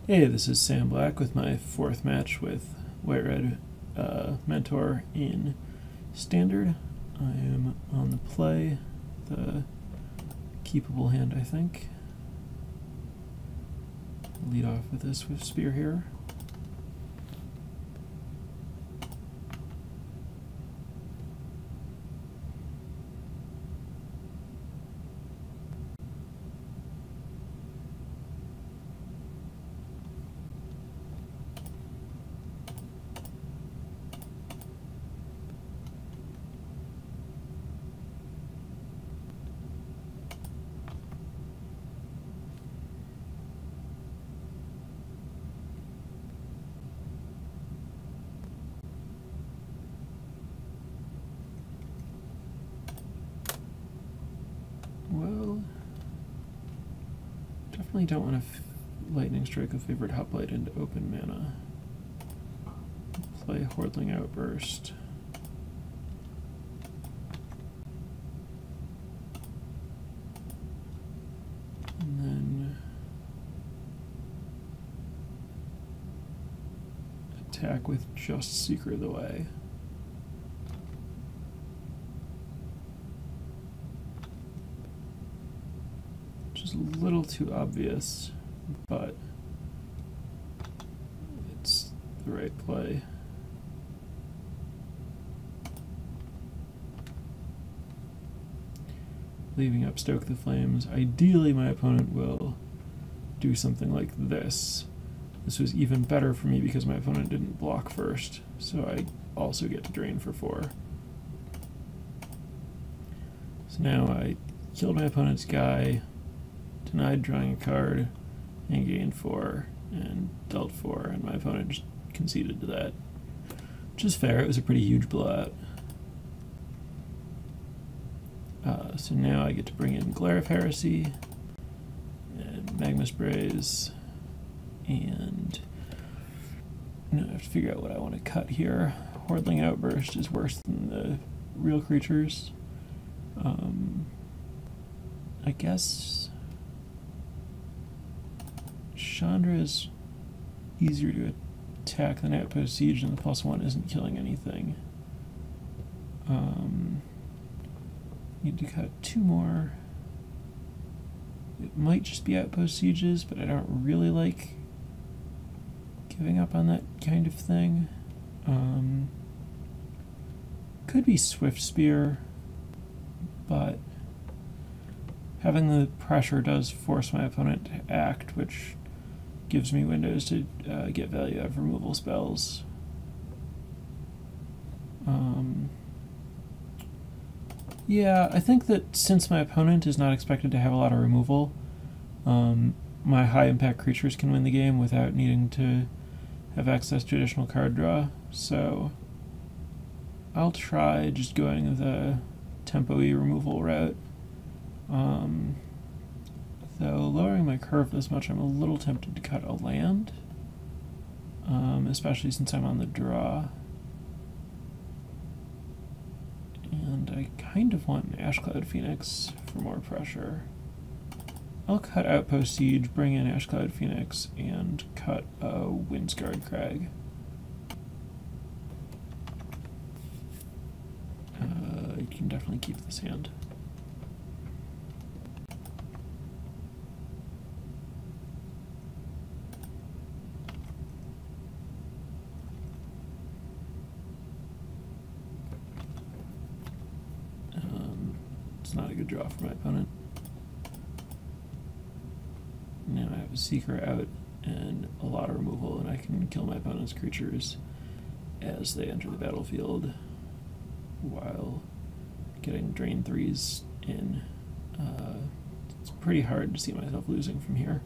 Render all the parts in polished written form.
Hey, this is Sam Black with my fourth match with White Red Mentor in Standard. I am on the play, the keepable hand, I think. Lead off with this Swift Spear here. Well, definitely don't want to Lightning Strike a favorite Hoplite into open mana. Play Hordeling Outburst. And then attack with just Secret of the Way. Which is a little too obvious, but it's the right play. Leaving up Stoke the Flames. Ideally, my opponent will do something like this. This was even better for me because my opponent didn't block first, so I also get to drain for 4. So now I killed my opponent's guy, denied drawing a card, and gained 4, and dealt 4, and my opponent just conceded to that. Which is fair, it was a pretty huge blowout. So now I get to bring in Glare of Heresy, and Magma Sprays, and now I have to figure out what I want to cut here. Hordeling Outburst is worse than the real creatures. I guess Chandra is easier to attack than Outpost Siege, and the +1 isn't killing anything. Need to cut 2 more. It might just be Outpost Sieges, but I don't really like giving up on that kind of thing. Could be Swift Spear, but having the pressure does force my opponent to act, which gives me windows to get value out of removal spells. Yeah, I think that since my opponent is not expected to have a lot of removal, my high-impact creatures can win the game without needing to have access to additional card draw, so I'll try just going the tempo-y removal route. Though lowering my curve this much, I'm a little tempted to cut a land, especially since I'm on the draw. And I kind of want an Ashcloud Phoenix for more pressure. I'll cut Outpost Siege, bring in Ashcloud Phoenix, and cut a Windscarred Crag. You can definitely keep this hand. It's not a good draw for my opponent. Now I have a Seeker out and a lot of removal, and I can kill my opponent's creatures as they enter the battlefield while getting Drain 3s in. It's pretty hard to see myself losing from here.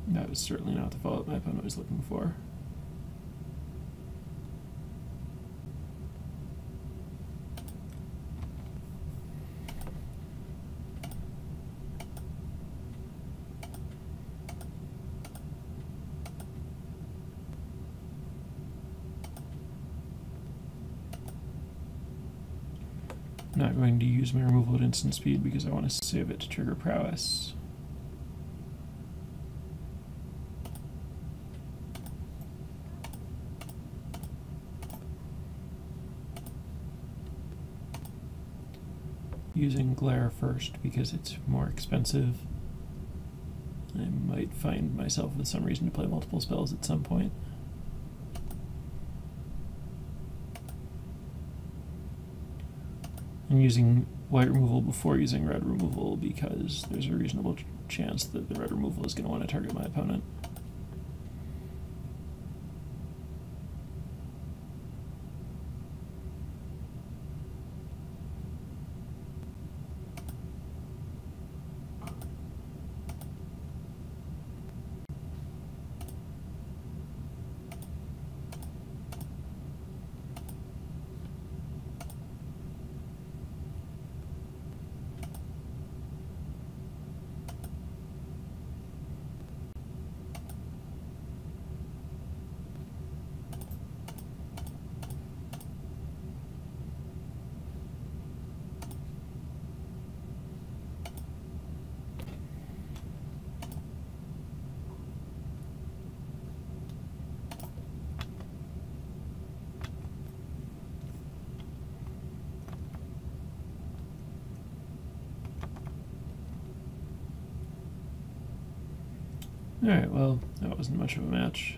That was certainly not the follow-up my opponent was looking for. not going to use my removal at instant speed because I want to save it to trigger prowess. Using Glare first because it's more expensive. I might find myself with some reason to play multiple spells at some point. I'm using white removal before using red removal because there's a reasonable chance that the red removal is going to want to target my opponent. Alright, well, that wasn't much of a match.